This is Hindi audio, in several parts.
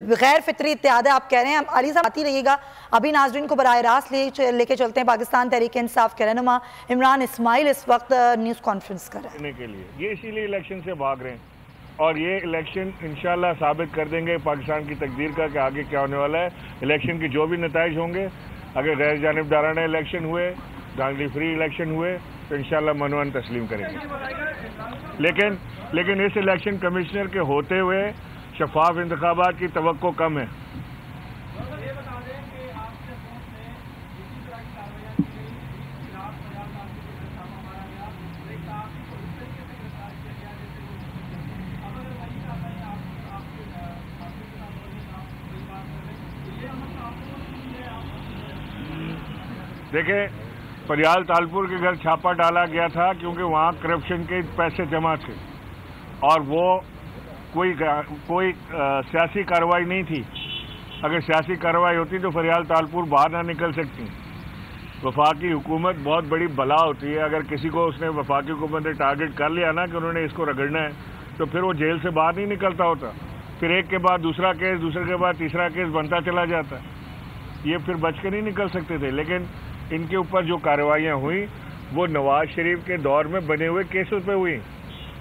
गैर फितरी इत्तेहाद है, आप कह रहे हैं। अली साहब आती रहिएगा। अभी नाजरीन को बराह रास्त लेके चलते हैं। पाकिस्तान तहरीक इंसाफ के रहनुमा इमरान इस्माइल इस वक्त न्यूज़ कॉन्फ्रेंस कर रहे हैं के लिए। ये इसीलिए इलेक्शन से भाग रहे हैं और ये इलेक्शन इंशाल्लाह साबित कर देंगे पाकिस्तान की तकदीर का कि आगे क्या होने वाला है। इलेक्शन के जो भी नताइज होंगे, अगर गैर जानिबदाराना इलेक्शन हुए, धांधली फ्री इलेक्शन हुए, तो इंशाल्लाह मनोन तस्लीम करेंगे। लेकिन इस इलेक्शन कमिश्नर के होते हुए शफाफ इंतखाबात की तवक्को कम है। देखे, परियाल तालपुर के घर छापा डाला गया था क्योंकि वहाँ करप्शन के पैसे जमा थे और वो कोई सियासी कार्रवाई नहीं थी। अगर सियासी कार्रवाई होती तो फरियाल तालपुर बाहर ना निकल सकती। वफाकी हुकूमत बहुत बड़ी बला होती है। अगर किसी को उसने वफाकी हुकूमत ने टारगेट कर लिया ना कि उन्होंने इसको रगड़ना है, तो फिर वो जेल से बाहर नहीं निकलता होता। फिर एक के बाद दूसरा केस, दूसरे के बाद तीसरा केस बनता चला जाता। ये फिर बच के नहीं निकल सकते थे। लेकिन इनके ऊपर जो कार्रवाइयाँ हुई वो नवाज शरीफ के दौर में बने हुए केसों पे हुई।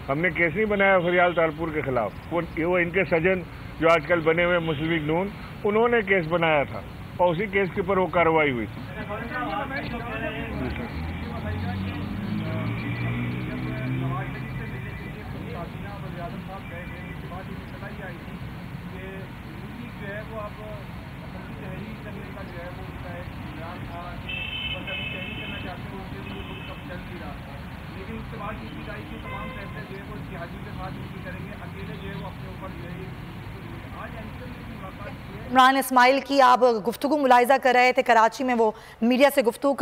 हमने केस नहीं बनाया फरियाल तालपुर के खिलाफ। वो इनके सजन जो आजकल बने हुए मुस्लिम लीग नून, उन्होंने केस बनाया था और उसी केस के ऊपर वो कार्रवाई हुई थी। इमरान इस्माइल की आप गुफ्तगू मुलाहिजा कर रहे थे। कराची में वो मीडिया से गुफ्तगू